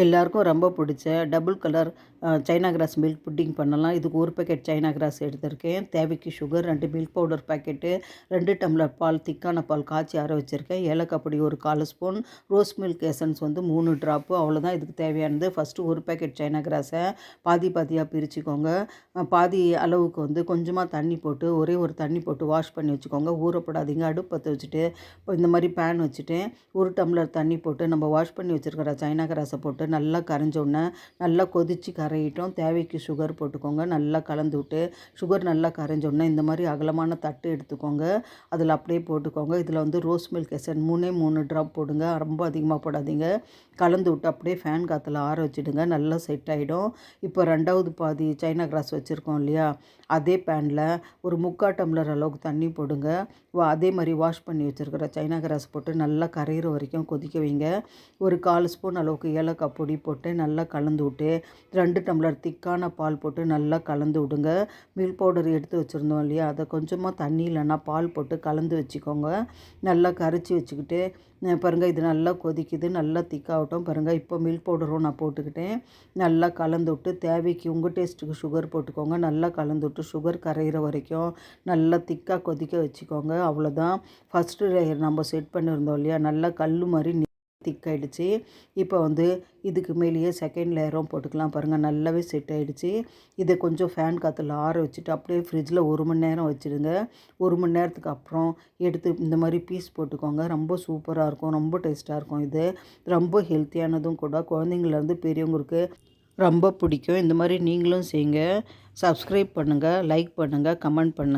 எல்லாருக்கும் ரொம்ப பிடிச்ச double colour China grass milk pudding பண்ணலாம். இதுக்கு ஒரு பேக்கெட் சைனா கிராஸ் எடுத்திருக்கேன். தேவைக்கு sugar, 2 milk powder packet, 2 tumbler பால், திக்கான பால் காய்ச்சி ஆற வச்சுருக்கேன். ஏலக்காய் பொடி ஒரு 1/4 ஸ்பூன், ரோஸ் மில்க் எசன்ஸ் வந்து 3 ட்ராப்பு. அவ்வளோதான் இதுக்கு தேவையானது. ஃபஸ்ட்டு ஒரு பேக்கெட் சைனா கிராஸை பாதி பாதியாக பிரிச்சுக்கோங்க. பாதி அளவுக்கு வந்து கொஞ்சமாக தண்ணி போட்டு ஒரு தண்ணி போட்டு வாஷ் பண்ணி வச்சுக்கோங்க. ஊறப்படாதீங்க. அடுப்பு பற்ற வச்சுட்டு இந்த மாதிரி பேன் வச்சுட்டு 1 டம்ளர் தண்ணி போட்டு நம்ம வாஷ் பண்ணி வச்சுருக்கிற சைனா கிராஸை போட்டு நல்லா கரைஞ்சோடனே நல்லா கொதித்து கரையிட்டோம். தேவைக்கு சுகர் போட்டுக்கோங்க. நல்லா கலந்து விட்டு சுகர் நல்லா கரைஞ்சோடனே இந்த மாதிரி அகலமான தட்டு எடுத்துக்கோங்க. அதில் அப்படியே போட்டுக்கோங்க. இதில் வந்து ரோஸ் மில்க் எசன்ஸ் 3 ட்ராப் போடுங்க. ரொம்ப அதிகமாக போடாதீங்க. கலந்து விட்டு அப்படியே ஃபேன் காற்றுல ஆற வச்சுடுங்க. நல்லா செட் ஆகிடும். இப்போ 2வது பாதி சைனா கிராஸ் வச்சுருக்கோம் இல்லையா, அதே பேனில் ஒரு 3/4 டம்ளர் அளவுக்கு தண்ணி போடுங்க. அதே மாதிரி வாஷ் பண்ணி வச்சுருக்கிற சைனா கிராஸ் போட்டு நல்லா கரையிற வரைக்கும் கொதிக்க வைங்க. ஒரு 1/4 ஸ்பூன் அளவுக்கு ஏலக்காய் பொடி போட்டு நல்லா கலந்து விட்டு 2 டம்ளர் திக்கான பால் போட்டு நல்லா கலந்து விடுங்க. மில்க் பவுடர் எடுத்து வச்சுருந்தோம் இல்லையா, அதை கொஞ்சமாக தண்ணி இல்லைன்னா பால் போட்டு கலந்து வச்சுக்கோங்க. நல்லா கரைச்சி வச்சுக்கிட்டு பாருங்கள், இது நல்லா கொதிக்குது. நல்லா திக்காகட்டும். பாருங்கள், இப்போ மில்க் பவுடரும் நான் போட்டுக்கிட்டேன். நல்லா கலந்து விட்டு தேவைக்கு உங்கள் டேஸ்ட்டுக்கு சுகர் போட்டுக்கோங்க. நல்லா கலந்து விட்டு சுகர் கரையிற வரைக்கும் நல்லா திக்காக கொதிக்க வச்சுக்கோங்க. அவ்வளோதான். ஃபஸ்ட்டு லேயர் நம்ம செட் பண்ணியிருந்தோம் இல்லையா, நல்லா கல் மாதிரி திக்காயிடுச்சு. இப்போ வந்து இதுக்கு மேலேயே செகண்ட் லேயரும் போட்டுக்கலாம். பாருங்கள், நல்லாவே செட் ஆகிடுச்சு. இதை கொஞ்சம் ஃபேன் காற்றுல ஆற வச்சுட்டு அப்படியே ஃப்ரிட்ஜில் 1 மணி நேரம் வச்சுடுங்க. 1 மணி நேரத்துக்கு அப்புறம் எடுத்து இந்த மாதிரி பீஸ் போட்டுக்கோங்க. ரொம்ப சூப்பராக இருக்கும். ரொம்ப டேஸ்ட்டாக இருக்கும். இது ரொம்ப ஹெல்த்தியானதும் கூட. குழந்தைங்கள்லேருந்து பெரியவங்களுக்கு ரொம்ப பிடிக்கும். இந்த மாதிரி நீங்களும் செய்யுங்க. சப்ஸ்கிரைப் பண்ணுங்கள், லைக் பண்ணுங்கள், கமெண்ட் பண்ணுங்கள்.